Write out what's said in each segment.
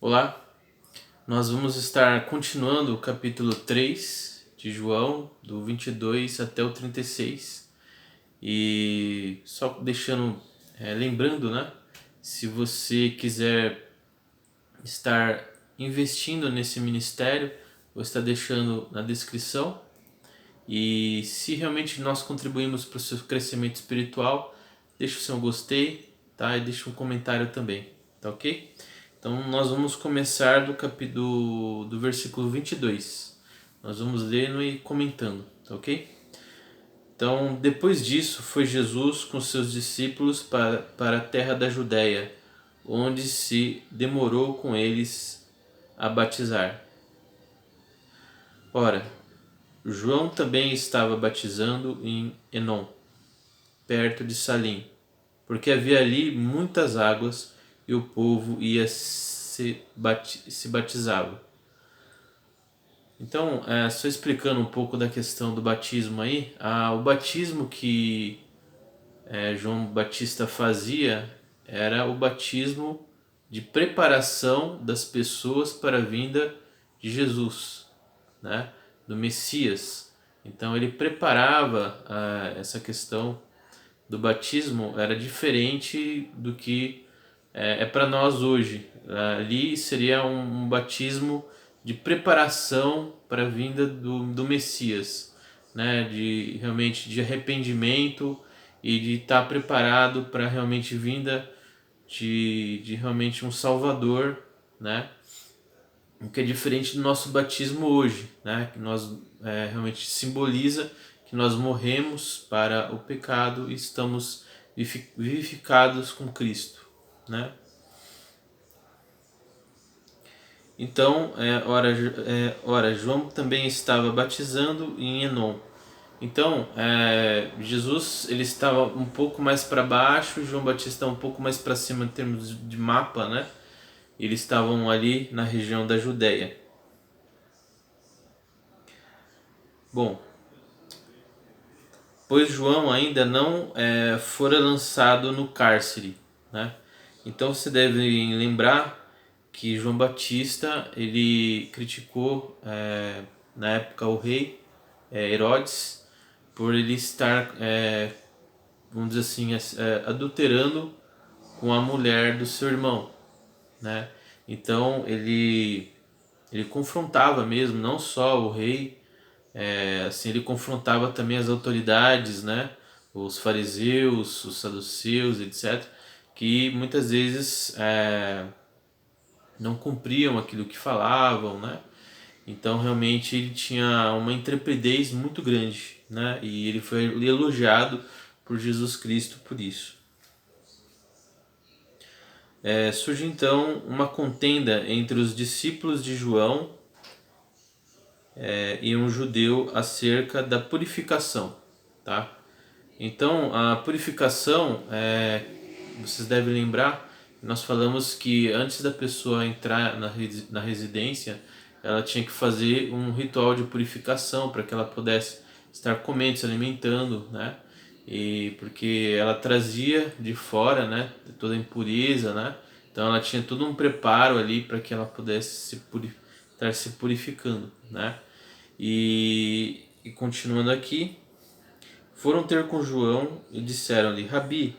Olá, nós vamos estar continuando o capítulo 3 de João, do 22 até o 36. E só deixando, lembrando, né? Se você quiser estar investindo nesse ministério, vou estar deixando na descrição. E se realmente nós contribuímos para o seu crescimento espiritual, deixa o seu gostei, tá? E deixa um comentário também, tá ok? Então nós vamos começar do versículo 22. Nós vamos lendo e comentando, tá ok? Então, depois disso, foi Jesus com seus discípulos para a terra da Judéia, onde se demorou com eles a batizar. Ora, João também estava batizando em Enom, perto de Salim, porque havia ali muitas águas e o povo ia se batizava. Então, só explicando um pouco da questão do batismo aí, o batismo que João Batista fazia era o batismo de preparação das pessoas para a vinda de Jesus, né? Do Messias. Então ele preparava essa questão do batismo, era diferente do que é para nós hoje. Ali seria um batismo de preparação para a vinda do Messias, né? De realmente de arrependimento e de estar preparado para realmente vinda de realmente um Salvador, né? O que é diferente do nosso batismo hoje, né? Que nós realmente simboliza que nós morremos para o pecado e estamos vivificados com Cristo, né? Então, ora, João também estava batizando em Enom. Então, Jesus ele estava um pouco mais para baixo, João Batista um pouco mais para cima em termos de mapa, né? Eles estavam ali na região da Judéia. Bom, pois João ainda não fora lançado no cárcere, né? Então você deve lembrar que João Batista ele criticou na época o rei Herodes por ele estar, vamos dizer assim, adulterando com a mulher do seu irmão, né? Então ele confrontava mesmo, não só o rei, assim ele confrontava também as autoridades, né? Os fariseus, os saduceus, etc., que muitas vezes não cumpriam aquilo que falavam, né? Então realmente ele tinha uma intrepidez muito grande, né? E ele foi elogiado por Jesus Cristo por isso. Surge então uma contenda entre os discípulos de João e um judeu acerca da purificação, tá? Então a purificação, vocês devem lembrar, nós falamos que antes da pessoa entrar na residência, ela tinha que fazer um ritual de purificação para que ela pudesse estar comendo, se alimentando, né? E porque ela trazia de fora, né, toda a impureza, né? Então ela tinha todo um preparo ali para que ela pudesse estar se purificando, né? E continuando aqui, foram ter com João e disseram-lhe: Rabi,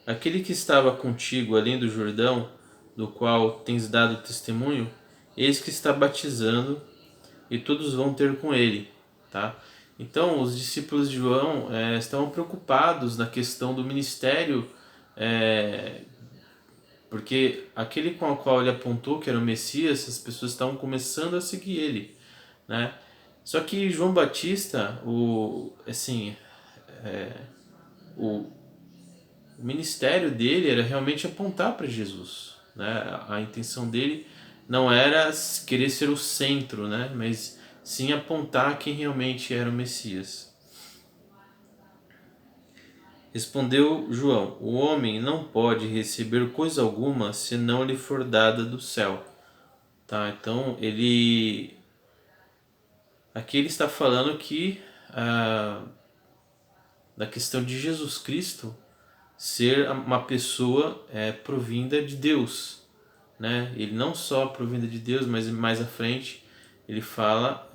aquele que estava contigo além do Jordão, do qual tens dado testemunho, eis que está batizando e todos vão ter com ele, tá? Então os discípulos de João estavam preocupados na questão do ministério, porque aquele com o qual ele apontou que era o Messias, as pessoas estavam começando a seguir ele, né? Só que João Batista, o ministério dele era realmente apontar para Jesus, né? A intenção dele não era querer ser o centro, né? Mas sim apontar quem realmente era o Messias. Respondeu João: o homem não pode receber coisa alguma se não lhe for dada do céu. Tá? Então aqui ele está falando que da questão de Jesus Cristo ser uma pessoa provinda de Deus, né? Ele não só provinda de Deus, mas mais à frente ele fala,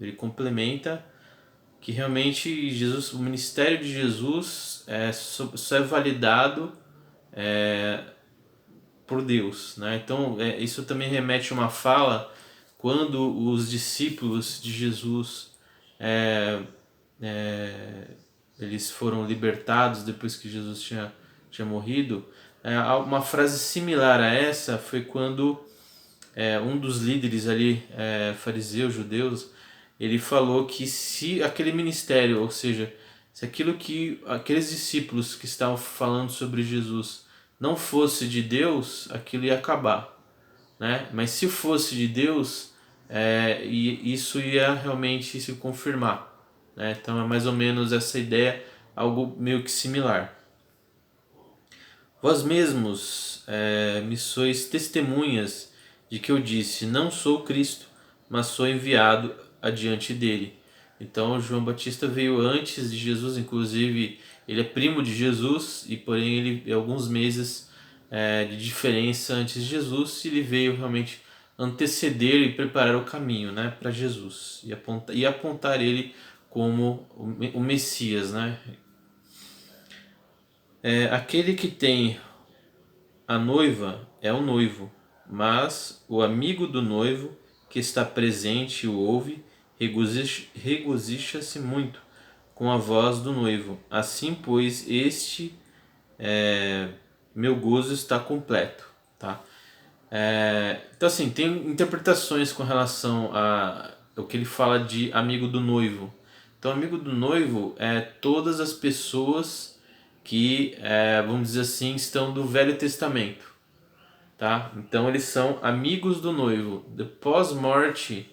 ele complementa que realmente Jesus, o ministério de Jesus só é validado por Deus, né? Então isso também remete a uma fala quando os discípulos de Jesus eles foram libertados depois que Jesus tinha morrido. Uma frase similar a essa foi quando um dos líderes ali, fariseus, judeus, ele falou que se aquele ministério, ou seja, se aquilo que aqueles discípulos que estavam falando sobre Jesus não fosse de Deus, aquilo ia acabar, né? Mas se fosse de Deus, isso ia realmente se confirmar, né? Então é mais ou menos essa ideia, algo meio que similar. Vós mesmos me sois testemunhas de que eu disse, não sou Cristo, mas sou enviado adiante dele. Então João Batista veio antes de Jesus, inclusive ele é primo de Jesus, e porém ele é alguns meses de diferença antes de Jesus, e ele veio realmente anteceder e preparar o caminho, né, para Jesus e apontar ele como o Messias, né? Aquele que tem a noiva é o noivo, mas o amigo do noivo que está presente e o ouve regozija-se muito com a voz do noivo. Assim, pois, este meu gozo está completo, tá? Então, assim, tem interpretações com relação a o que ele fala de amigo do noivo. Então, amigo do noivo é todas as pessoas que, vamos dizer assim, estão do Velho Testamento, tá? Então, eles são amigos do noivo. Depois morte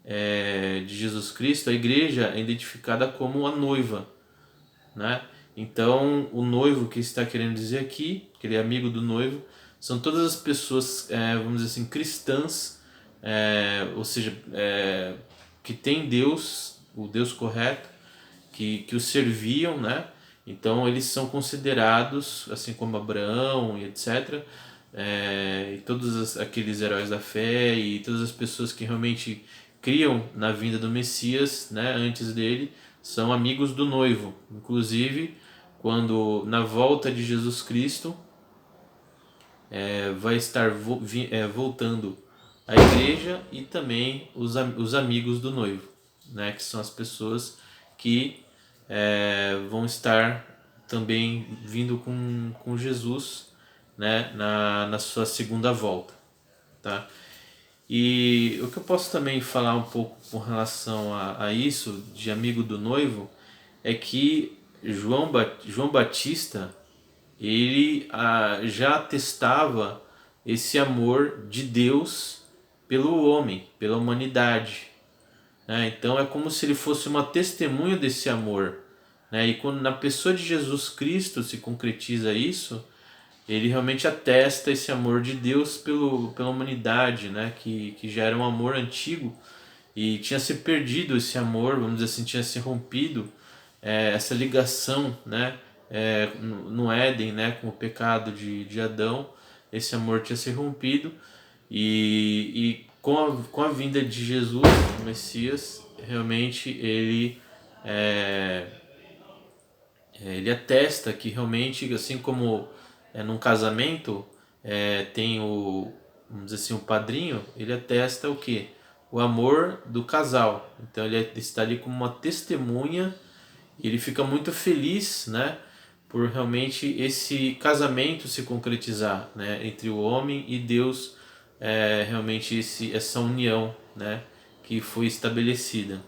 de Jesus Cristo, a igreja é identificada como a noiva, né? Então, o noivo que está querendo dizer aqui, que ele é amigo do noivo, são todas as pessoas, vamos dizer assim, cristãs, ou seja, que tem Deus, o Deus correto, que o serviam, né? Então, eles são considerados, assim como Abraão e etc., e todos aqueles heróis da fé e todas as pessoas que realmente criam na vinda do Messias, né, antes dele, são amigos do noivo. Inclusive, quando na volta de Jesus Cristo vai estar voltando a igreja e também os amigos do noivo, né, que são as pessoas que vão estar também vindo com Jesus, né, na sua segunda volta, tá? E o que eu posso também falar um pouco com relação a isso, de amigo do noivo, é que João Batista, ele já atestava esse amor de Deus pelo homem, pela humanidade, né? Então é como se ele fosse uma testemunha desse amor, né? E quando na pessoa de Jesus Cristo se concretiza isso, ele realmente atesta esse amor de Deus pela humanidade, né? Que já era um amor antigo e tinha se perdido esse amor, vamos dizer assim, tinha se rompido essa ligação, né? No Éden, né? Com o pecado de Adão, esse amor tinha se rompido e com a vinda de Jesus, o Messias, realmente ele atesta que realmente, assim como num casamento tem vamos dizer assim, o padrinho, ele atesta o quê? O amor do casal. Então ele está ali como uma testemunha e ele fica muito feliz, né, por realmente esse casamento se concretizar, né, entre o homem e Deus, realmente essa união, né, que foi estabelecida.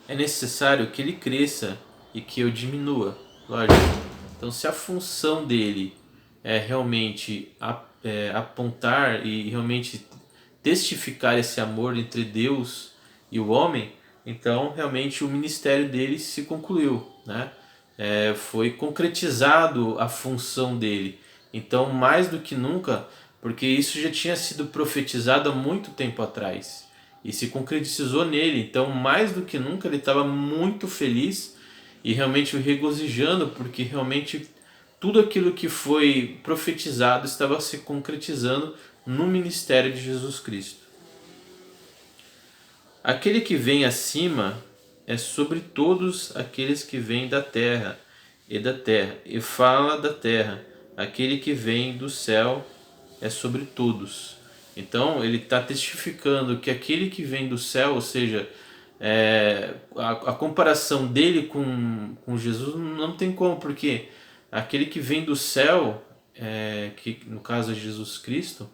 É necessário que ele cresça e que eu diminua, lógico. Então, se a função dele é realmente apontar e realmente testificar esse amor entre Deus e o homem, então realmente o ministério dele se concluiu, né? Foi concretizado a função dele. Então, mais do que nunca, porque isso já tinha sido profetizado há muito tempo atrás e se concretizou nele. Então, mais do que nunca, ele estava muito feliz e realmente regozijando, porque realmente tudo aquilo que foi profetizado estava se concretizando no ministério de Jesus Cristo. Aquele que vem acima é sobre todos aqueles que vêm da terra, e fala da terra. Aquele que vem do céu é sobre todos. Então ele está testificando que aquele que vem do céu, ou seja, a comparação dele com Jesus não tem como, porque aquele que vem do céu, que no caso é Jesus Cristo,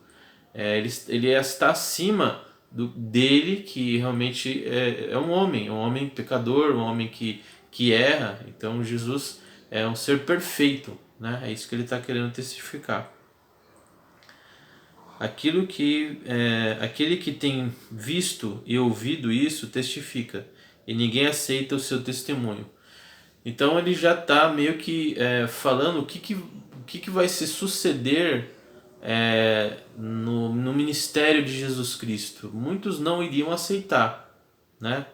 ele está acima dele, que realmente é um homem pecador, um homem que erra. Então Jesus é um ser perfeito, né? É isso que ele está querendo testificar. Aquele que tem visto e ouvido isso testifica, e ninguém aceita o seu testemunho. Então ele já está meio que falando o que vai se suceder no ministério de Jesus Cristo. Muitos não iriam aceitar, né?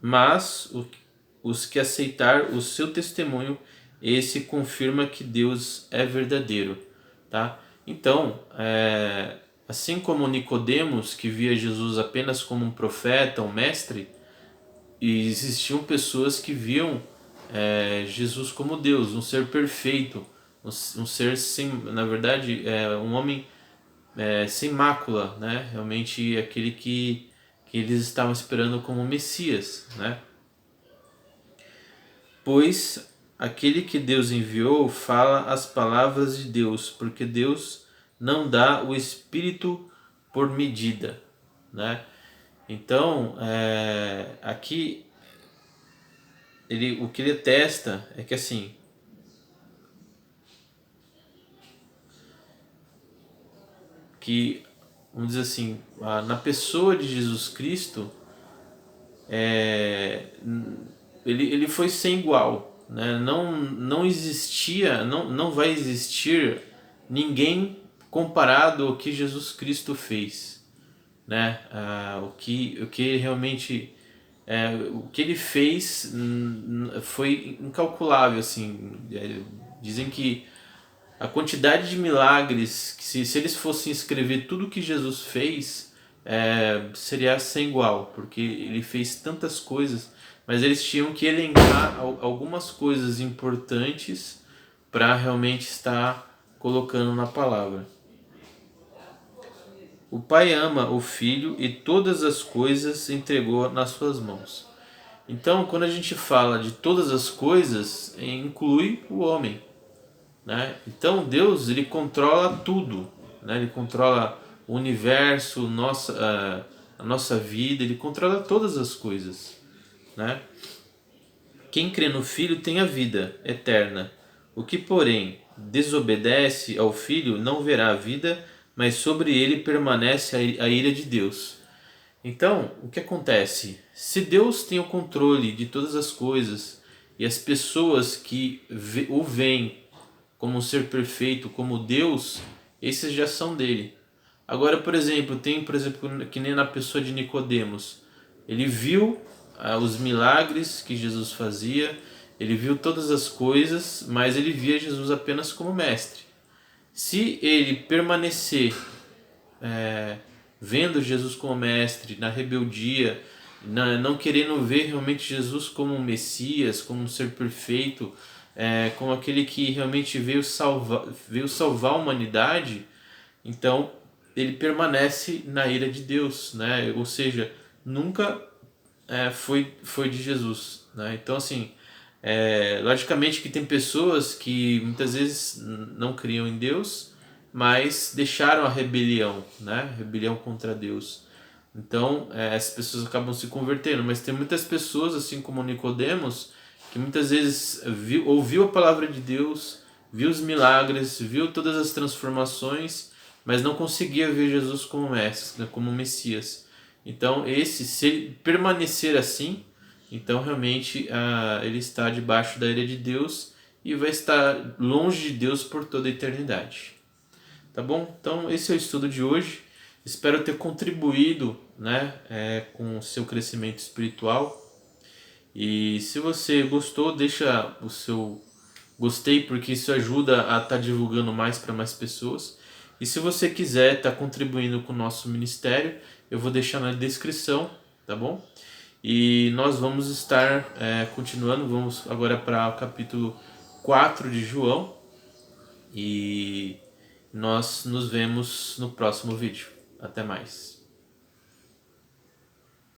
Mas os que aceitar o seu testemunho, esse confirma que Deus é verdadeiro, tá? Então, assim como Nicodemos, que via Jesus apenas como um profeta, um mestre, e existiam pessoas que viam Jesus como Deus, um ser perfeito, um ser sem, na verdade, um homem sem mácula, né? Realmente aquele que eles estavam esperando como Messias, né? Pois aquele que Deus enviou fala as palavras de Deus, porque Deus não dá o Espírito por medida, né? Então, aqui o que ele atesta é que assim, vamos dizer assim, na pessoa de Jesus Cristo, ele foi sem igual, né? Não existia, não vai existir ninguém comparado ao que Jesus Cristo fez, né? O que realmente o que ele fez foi incalculável, assim. Dizem que a quantidade de milagres, que se eles fossem escrever tudo que Jesus fez, seria sem igual, porque ele fez tantas coisas, mas eles tinham que elencar algumas coisas importantes para realmente estar colocando na palavra. O Pai ama o Filho e todas as coisas entregou nas suas mãos. Então, quando a gente fala de todas as coisas, inclui o homem, né? Então Deus, ele controla tudo, né? Ele controla o universo, a nossa vida, ele controla todas as coisas, né? Quem crê no Filho tem a vida eterna. O que, porém, desobedece ao Filho não verá a vida, mas sobre ele permanece a ira de Deus. Então, o que acontece? Se Deus tem o controle de todas as coisas e as pessoas que o veem como um ser perfeito, como Deus, esses já são dele. Agora, por exemplo, que nem na pessoa de Nicodemos, ele viu os milagres que Jesus fazia, ele viu todas as coisas, mas ele via Jesus apenas como mestre. Se ele permanecer vendo Jesus como mestre, na rebeldia, não querendo ver realmente Jesus como um Messias, como um ser perfeito, como aquele que realmente veio salvar a humanidade, então ele permanece na ira de Deus, né? Ou seja, nunca foi de Jesus, né? Então assim, logicamente que tem pessoas que muitas vezes não criam em Deus, mas deixaram a rebelião, né? Rebelião contra Deus. Então, essas pessoas acabam se convertendo, mas tem muitas pessoas, assim como Nicodemos, que muitas vezes ouviu a palavra de Deus, viu os milagres, viu todas as transformações, mas não conseguia ver Jesus como mestre, né, como Messias. Então, se ele permanecer assim, então realmente ele está debaixo da ira de Deus e vai estar longe de Deus por toda a eternidade. Tá bom? Então esse é o estudo de hoje. Espero ter contribuído, né, com o seu crescimento espiritual. E se você gostou, deixa o seu Gostei porque isso ajuda a estar divulgando mais para mais pessoas. E se você quiser estar contribuindo com o nosso ministério, eu vou deixar na descrição, tá bom? E nós vamos estar continuando, vamos agora para o capítulo 4 de João. E nós nos vemos no próximo vídeo. Até mais.